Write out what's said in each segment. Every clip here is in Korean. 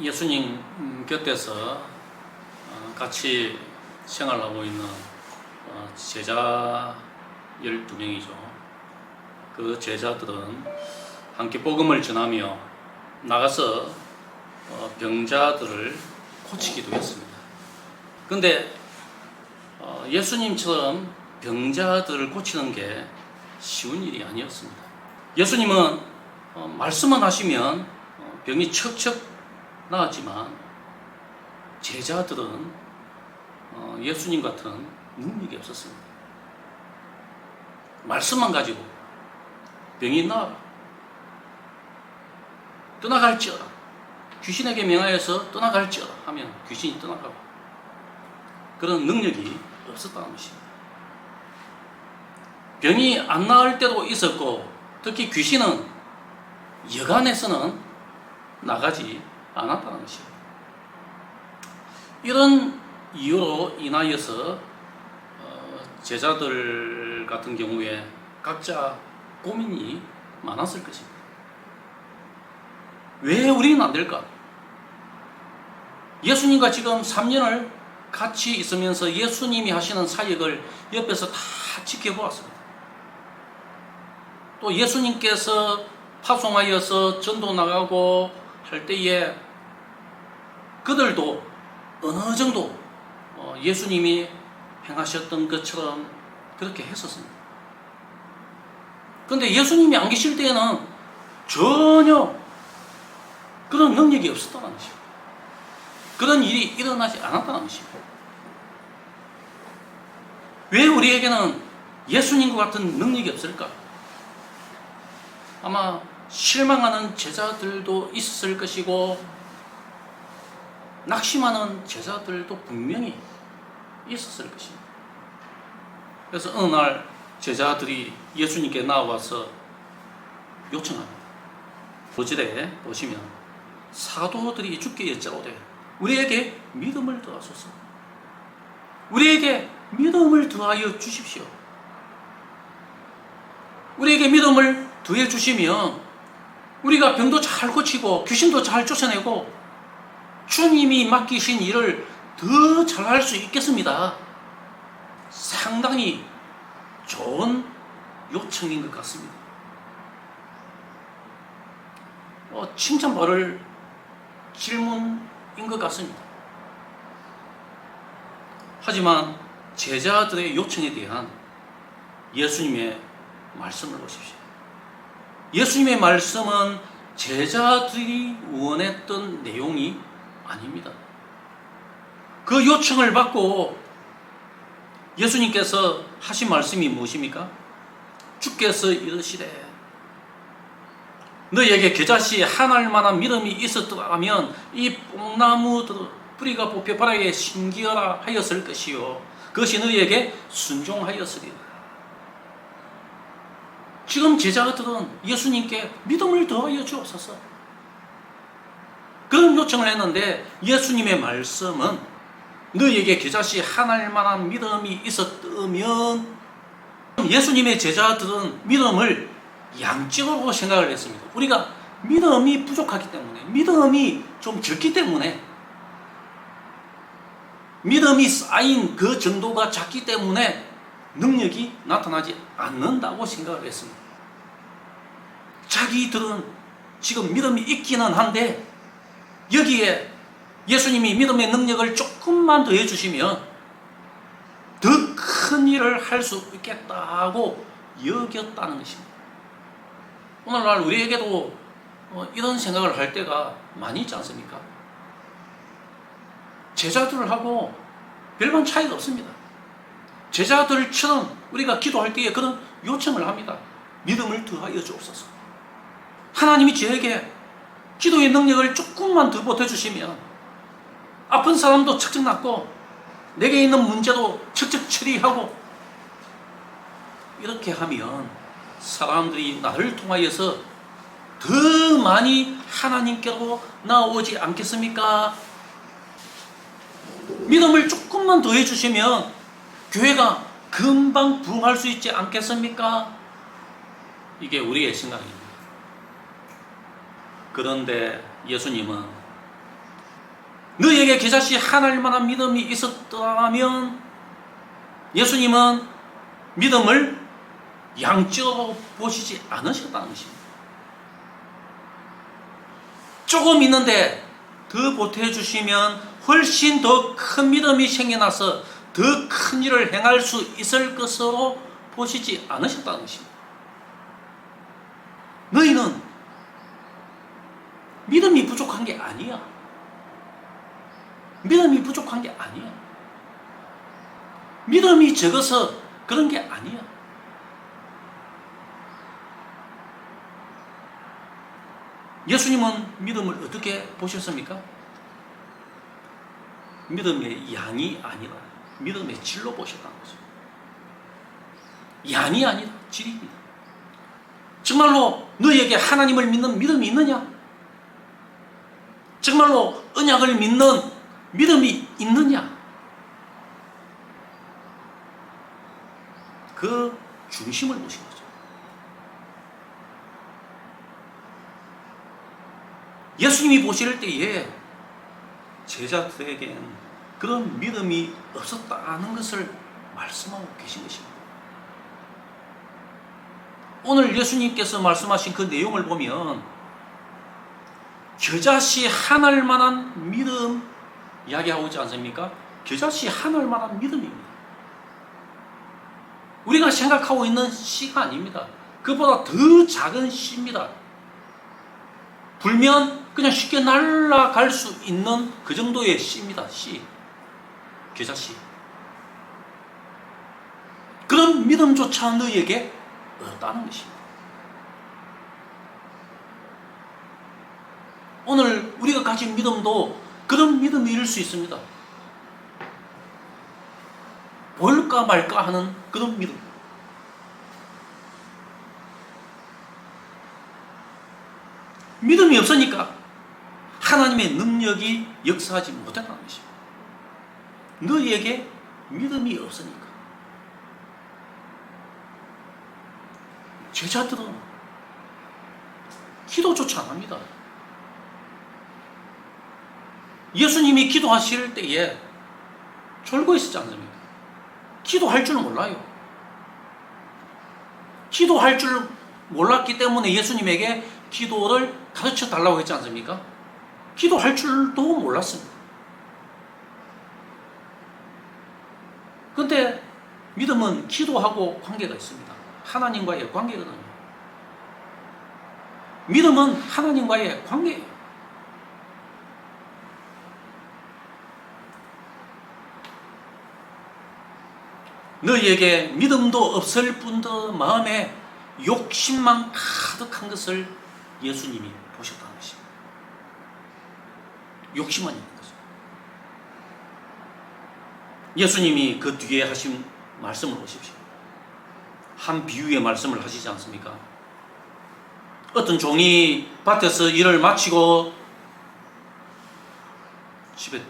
예수님 곁에서 같이 생활하고 있는 제자 12명이죠. 그 제자들은 함께 복음을 전하며 나가서 병자들을 고치기도 했습니다. 그런데 예수님처럼 병자들을 고치는 게 쉬운 일이 아니었습니다. 예수님은 말씀만 하시면 병이 척척 나았지만 제자들은 예수님 같은 능력이 없었습니다. 말씀만 가지고 병이 나아라, 떠나갈지어다, 귀신에게 명하여서 떠나갈지어다 하면 귀신이 떠나가고, 그런 능력이 없었다는 것입니다. 병이 안 나을 때도 있었고, 특히 귀신은 여간에서는 나가지 않았다는 것입니다. 이런 이유로 인하여서 제자들 같은 경우에 각자 고민이 많았을 것입니다. 왜 우리는 안 될까? 예수님과 지금 3년을 같이 있으면서 예수님이 하시는 사역을 옆에서 다 지켜보았습니다. 또 예수님께서 파송하여서 전도 나가고 할 때에 그들도 어느 정도 예수님이 행하셨던 것처럼 그렇게 했었습니다. 그런데 예수님이 안 계실 때에는 전혀 그런 능력이 없었다는 것입니다. 그런 일이 일어나지 않았다는 것입니다. 왜 우리에게는 예수님과 같은 능력이 없을까? 아마 실망하는 제자들도 있었을 것이고 낙심하는 제자들도 분명히 있었을 것입니다. 그래서 어느 날 제자들이 예수님께 나와서 요청합니다. 도절에 보시면 사도들이 주께 여짜오되 우리에게 믿음을 더하소서. 우리에게 믿음을 더하여 주십시오. 우리에게 믿음을 더해 주시면 우리가 병도 잘 고치고 귀신도 잘 쫓아내고 주님이 맡기신 일을 더 잘할 수 있겠습니다. 상당히 좋은 요청인 것 같습니다. 칭찬받을 질문인 것 같습니다. 하지만 제자들의 요청에 대한 예수님의 말씀을 보십시오. 예수님의 말씀은 제자들이 원했던 내용이 아닙니다. 그 요청을 받고 예수님께서 하신 말씀이 무엇입니까? 주께서 이르시되 너에게 겨자씨 한 알만한 믿음이 있었더라면 이 뽕나무들 뿌리가 뽑혀 바닥에 심기어라 하였을 것이요 그것이 너에게 순종하였으리라. 지금 제자들은 예수님께 믿음을 더하여 주옵소서 그런 요청을 했는데 예수님의 말씀은 너에게 겨자씨 한 알만한 믿음이 있었다면, 예수님의 제자들은 믿음을 양적으로 생각을 했습니다. 우리가 믿음이 부족하기 때문에, 믿음이 좀 적기 때문에, 믿음이 쌓인 그 정도가 작기 때문에 능력이 나타나지 않는다고 생각을 했습니다. 자기들은 지금 믿음이 있기는 한데 여기에 예수님이 믿음의 능력을 조금만 더 해주시면 더 큰 일을 할 수 있겠다고 여겼다는 것입니다. 오늘날 우리에게도 이런 생각을 할 때가 많이 있지 않습니까? 제자들하고 별반 차이가 없습니다. 제자들처럼 우리가 기도할 때에 그런 요청을 합니다. 믿음을 더하여 주옵소서. 하나님이 저에게 기도의 능력을 조금만 더 보태주시면 아픈 사람도 척척 낫고 내게 있는 문제도 척척 처리하고, 이렇게 하면 사람들이 나를 통하여서 더 많이 하나님께로 나오지 않겠습니까? 믿음을 조금만 더 해주시면 교회가 금방 부흥할 수 있지 않겠습니까? 이게 우리의 생각입니다. 그런데 예수님은 너희에게 겨자씨 하나님만한 믿음이 있었다면 예수님은 믿음을 양적으로 보시지 않으셨다는 것입니다. 조금 있는데 더 보태주시면 훨씬 더 큰 믿음이 생겨나서 더 큰 일을 행할 수 있을 것으로 보시지 않으셨다는 것입니다. 너희는 믿음이 부족한 게 아니야. 믿음이 부족한 게 아니야. 믿음이 적어서 그런 게 아니야. 예수님은 믿음을 어떻게 보셨습니까? 믿음의 양이 아니라 믿음의 질로 보셨다는 거죠. 양이 아니라 질입니다. 정말로 너희에게 하나님을 믿는 믿음이 있느냐? 정말로 언약을 믿는 믿음이 있느냐? 그 중심을 보신 거죠. 예수님이 보실 때에 제자들에게는 그런 믿음이 없었다는 것을 말씀하고 계신 것입니다. 오늘 예수님께서 말씀하신 그 내용을 보면 겨자씨 하나일 만한 믿음 이야기하고 있지 않습니까? 겨자씨 하나일 만한 믿음입니다. 우리가 생각하고 있는 씨가 아닙니다. 그보다 더 작은 씨입니다. 불면 그냥 쉽게 날아갈 수 있는 그 정도의 씨입니다. 씨. 겨자씨. 그런 믿음조차 너희에게 없다는 것입니다. 오늘 우리가 가진 믿음도 그런 믿음일 수 있습니다. 볼까 말까 하는 그런 믿음. 믿음이 없으니까 하나님의 능력이 역사하지 못한다는 것입니다. 너희에게 믿음이 없으니까. 제자들은 기도조차 안 합니다. 예수님이 기도하실 때에 졸고 있었지 않습니까? 기도할 줄 몰라요. 기도할 줄 몰랐기 때문에 예수님에게 기도를 가르쳐 달라고 했지 않습니까? 기도할 줄도 몰랐습니다. 그런데 믿음은 기도하고 관계가 있습니다. 하나님과의 관계거든요. 믿음은 하나님과의 관계예요. 너희에게 믿음도 없을 뿐더 마음에 욕심만 가득한 것을 예수님이 보셨다는 것입니다. 욕심만 있는 거죠. 예수님이 그 뒤에 하신 말씀을 보십시오. 한 비유의 말씀을 하시지 않습니까? 어떤 종이 밭에서 일을 마치고 집에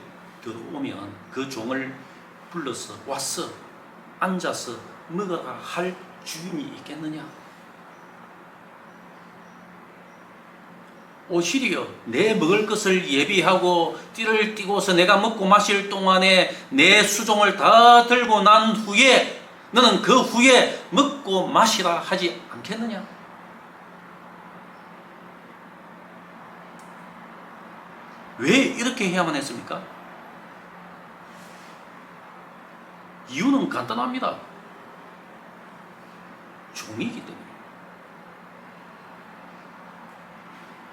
들어오면 그 종을 불러서 와서 앉아서 먹어라 할 주인이 있겠느냐? 오히려 내 먹을 것을 예비하고 띠를 띠고서 내가 먹고 마실 동안에 내 수종을 다 들고 난 후에 너는 그 후에 먹고 마시라 하지 않겠느냐? 왜 이렇게 해야만 했습니까? 이유는 간단합니다. 종이기 때문에.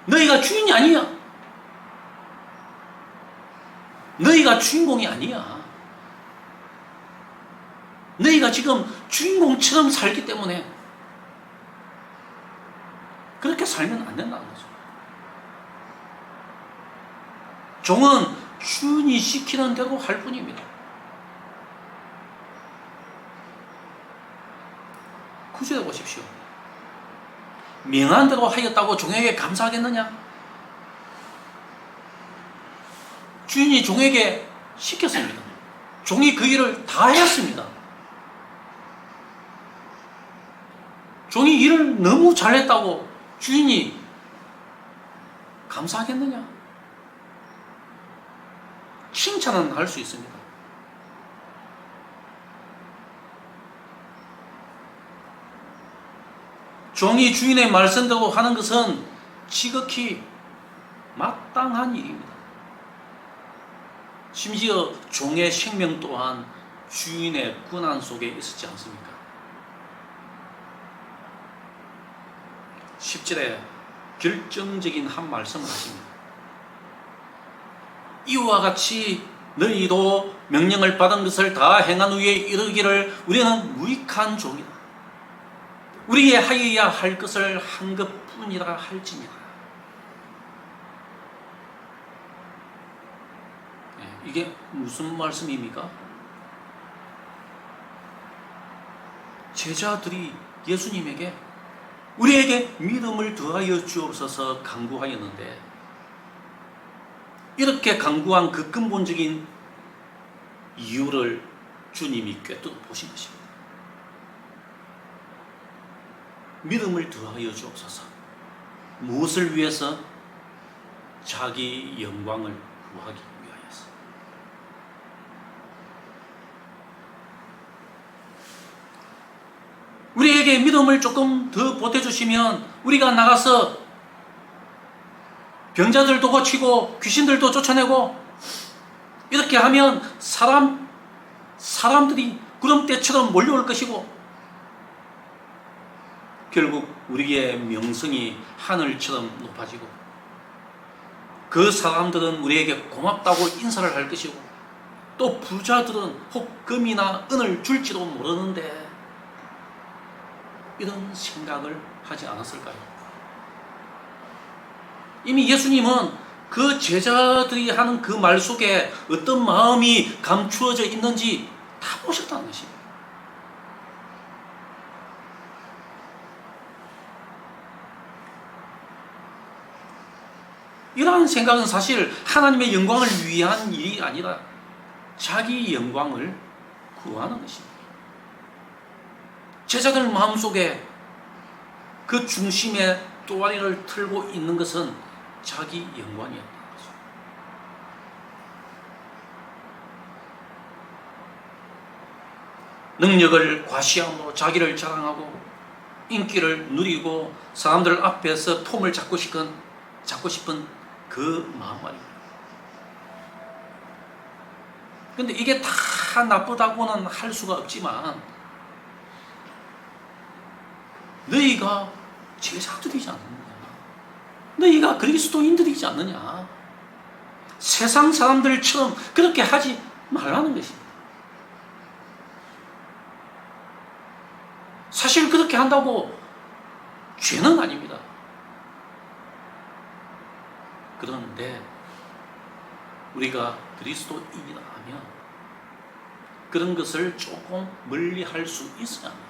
너희가 주인이 아니야. 너희가 주인공이 아니야. 너희가 지금 주인공처럼 살기 때문에 그렇게 살면 안 된다는 거죠. 종은 주인이 시키는 대로 할 뿐입니다. 구절에 보십시오. 명한 대로 하였다고 종에게 감사하겠느냐? 주인이 종에게 시켰습니다. 종이 그 일을 다 했습니다. 종이 일을 너무 잘했다고 주인이 감사하겠느냐? 칭찬은 할 수 있습니다. 종이 주인의 말씀대로 하는 것은 지극히 마땅한 일입니다. 심지어 종의 생명 또한 주인의 권한 속에 있었지 않습니까? 10절에 결정적인 한 말씀을 하십니다. 이와 같이 너희도 명령을 받은 것을 다 행한 후에 이르기를 우리는 무익한 종이다. 우리의 하여야 할 것을 한 것뿐이라 할지니라. 이게 무슨 말씀입니까? 제자들이 예수님에게 우리에게 믿음을 더하여 주옵소서 간구하였는데, 이렇게 간구한 그 근본적인 이유를 주님이 꿰뚫어 보신 것입니다. 믿음을 더하여 주옵소서. 무엇을 위해서? 자기 영광을 구하기 위하여서. 우리에게 믿음을 조금 더 보태주시면 우리가 나가서 병자들도 고치고 귀신들도 쫓아내고 이렇게 하면 사람들이 구름대처럼 몰려올 것이고, 결국 우리의 명성이 하늘처럼 높아지고 그 사람들은 우리에게 고맙다고 인사를 할 것이고, 또 부자들은 혹 금이나 은을 줄지도 모르는데 이런 생각을 하지 않았을까요? 이미 예수님은 그 제자들이 하는 그 말 속에 어떤 마음이 감추어져 있는지 다 보셨다는 것입니다. 이러한 생각은 사실 하나님의 영광을 위한 일이 아니라 자기 영광을 구하는 것입니다. 제자들 마음속에 그 중심에 또아리를 틀고 있는 것은 자기 영광이었다는 거죠. 능력을 과시함으로 자기를 자랑하고 인기를 누리고 사람들 앞에서 폼을 잡고 싶은 그 마음 말입니다. 근데 이게 다 나쁘다고는 할 수가 없지만, 너희가 제자들이지 않느냐, 너희가 그리스도인들이지 않느냐, 세상 사람들처럼 그렇게 하지 말라는 것입니다. 사실 그렇게 한다고 죄는 아닙니다. 그런데 우리가 그리스도인이라 하면 그런 것을 조금 멀리 할 수 있어야 합니다.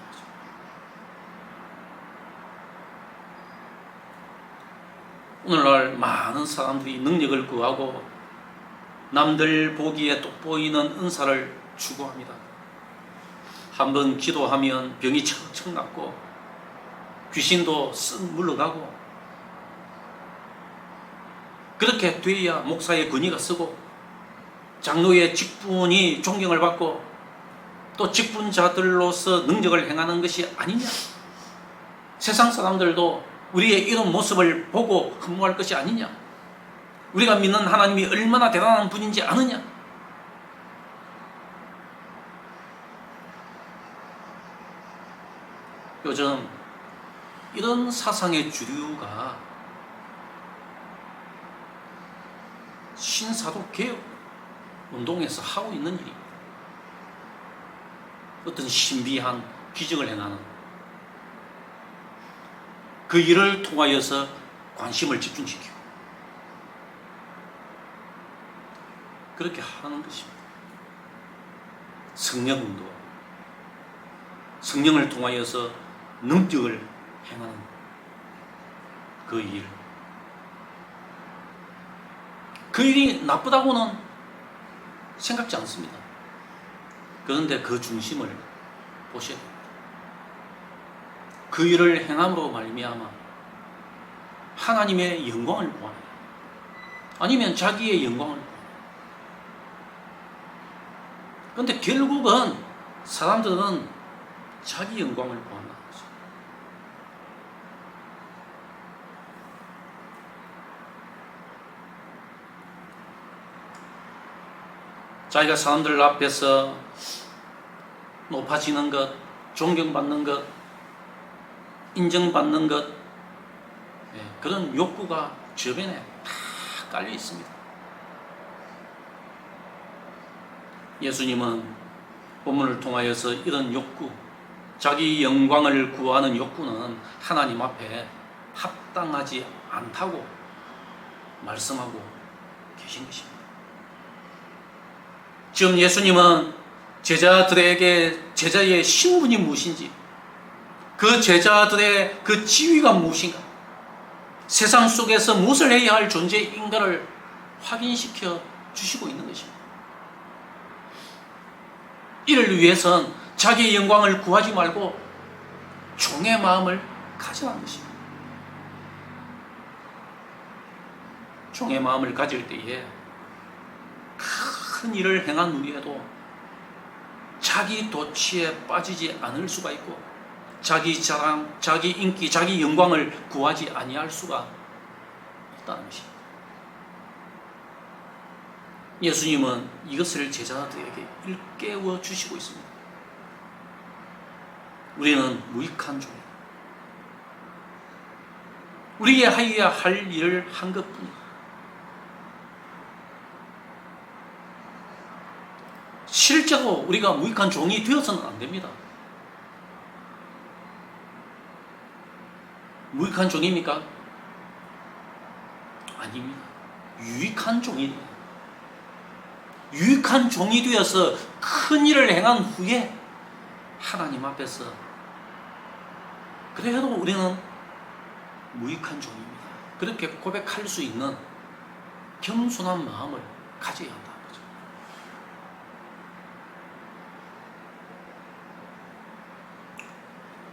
오늘날 많은 사람들이 능력을 구하고 남들 보기에 돋보이는 은사를 추구합니다. 한번 기도하면 병이 척척 낫고 귀신도 쓱 물러가고, 그렇게 돼야 목사의 권위가 쓰고 장로의 직분이 존경을 받고 또 직분자들로서 능력을 행하는 것이 아니냐. 세상 사람들도 우리의 이런 모습을 보고 흠모할 것이 아니냐. 우리가 믿는 하나님이 얼마나 대단한 분인지 아느냐. 요즘 이런 사상의 주류가 신사도 개혁 운동에서 하고 있는 일입니다. 어떤 신비한 기적을 행하는 그 일을 통하여서 관심을 집중시키고 그렇게 하는 것입니다. 성령운동, 성령을 통하여서 능력을 행하는 그 일, 그 일이 나쁘다고는 생각지 않습니다. 그런데 그 중심을 보셔야 됩니다. 그 일을 행함으로 말미암아 하나님의 영광을 보아요. 아니면 자기의 영광을 보아요. 그런데 결국은 사람들은 자기 영광을 구한다는 거죠. 자기가 사람들 앞에서 높아지는 것, 존경받는 것, 인정받는 것, 그런 욕구가 주변에 다 깔려 있습니다. 예수님은 본문을 통하여서 이런 욕구, 자기 영광을 구하는 욕구는 하나님 앞에 합당하지 않다고 말씀하고 계신 것입니다. 지금 예수님은 제자들에게 제자의 신분이 무엇인지, 그 제자들의 그 지위가 무엇인가, 세상 속에서 무엇을 해야 할 존재인가를 확인시켜 주시고 있는 것입니다. 이를 위해선 자기의 영광을 구하지 말고 종의 마음을 가지라는 것입니다. 종의 마음을 가질 때에 큰 일을 행한 후에도 자기 도취에 빠지지 않을 수가 있고, 자기 자랑, 자기 인기, 자기 영광을 구하지 아니할 수가 있다는 것입니다. 예수님은 이것을 제자들에게 일깨워 주시고 있습니다. 우리는 무익한 종이다. 우리가 하여야 할 일을 한 것뿐이다. 실제로 우리가 무익한 종이 되어서는 안 됩니다. 무익한 종입니까? 아닙니다. 유익한 종이 돼요. 유익한 종이 되어서 큰 일을 행한 후에 하나님 앞에서 그래도 우리는 무익한 종입니다, 그렇게 고백할 수 있는 겸손한 마음을 가져야 한다는 거죠.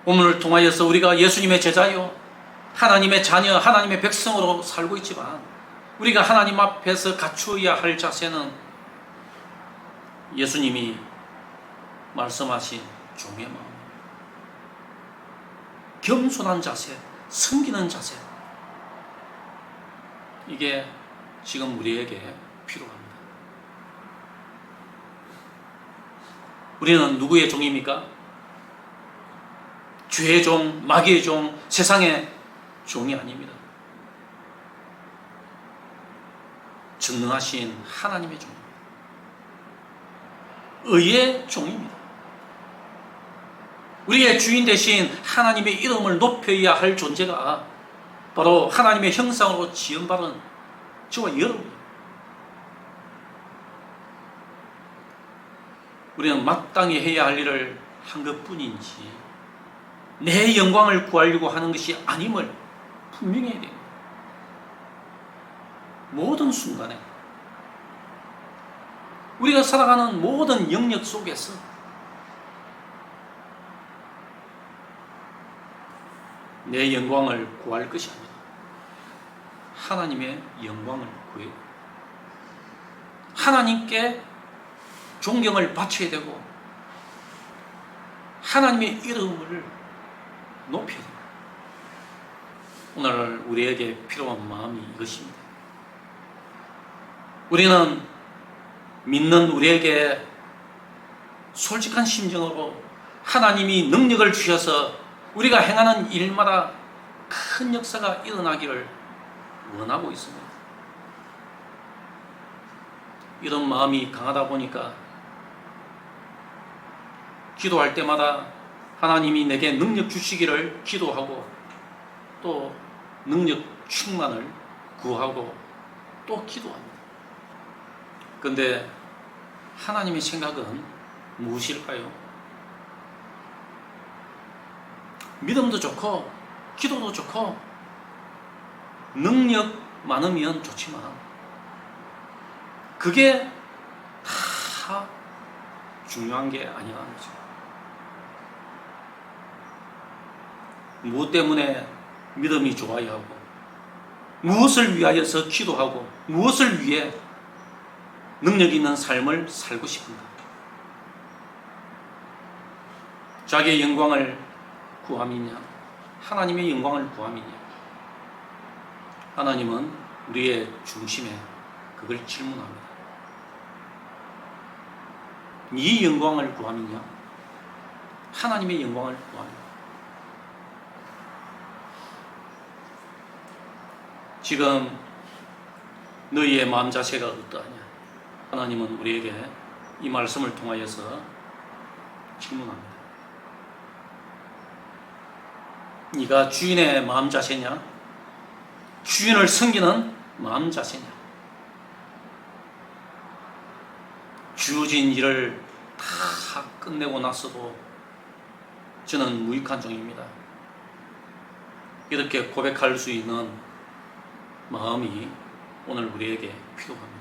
오늘을 통하여서 우리가 예수님의 제자요, 하나님의 자녀, 하나님의 백성으로 살고 있지만 우리가 하나님 앞에서 갖추어야 할 자세는 예수님이 말씀하신 종의 마음, 겸손한 자세, 섬기는 자세, 이게 지금 우리에게 필요합니다. 우리는 누구의 종입니까? 죄의 종, 마귀의 종, 세상의 종이 아닙니다. 전능하신 하나님의 종입니다. 의의 종입니다. 우리의 주인 대신 하나님의 이름을 높여야 할 존재가 바로 하나님의 형상으로 지음받은 저와 여러분입니다. 우리는 마땅히 해야 할 일을 한 것뿐인지 내 영광을 구하려고 하는 것이 아님을 분명히 해야 됩니다. 모든 순간에 우리가 살아가는 모든 영역 속에서 내 영광을 구할 것이 아니라 하나님의 영광을 구해요. 하나님께 존경을 바쳐야 되고 하나님의 이름을 높여야 됩니다. 오늘 우리에게 필요한 마음이 이것입니다. 우리는 믿는 우리에게 솔직한 심정으로 하나님이 능력을 주셔서 우리가 행하는 일마다 큰 역사가 일어나기를 원하고 있습니다. 이런 마음이 강하다 보니까 기도할 때마다 하나님이 내게 능력 주시기를 기도하고 또 능력 충만을 구하고 또 기도합니다. 그런데 하나님의 생각은 무엇일까요? 믿음도 좋고 기도도 좋고 능력 많으면 좋지만 그게 다 중요한 게 아니라는 거죠. 무엇 때문에 믿음이 좋아야 하고 무엇을 위하여서 기도하고 무엇을 위해 능력 있는 삶을 살고 싶은가? 자기의 영광을 구함이냐? 하나님의 영광을 구함이냐? 하나님은 우리의 중심에 그걸 질문합니다. 네 영광을 구함이냐? 하나님의 영광을 구함이냐? 지금 너희의 마음 자세가 어떠하냐? 하나님은 우리에게 이 말씀을 통하여서 질문합니다. 네가 주인의 마음 자세냐? 주인을 섬기는 마음 자세냐? 주어진 일을 다 끝내고 나서도 저는 무익한 종입니다. 이렇게 고백할 수 있는 마음이 오늘 우리에게 필요합니다.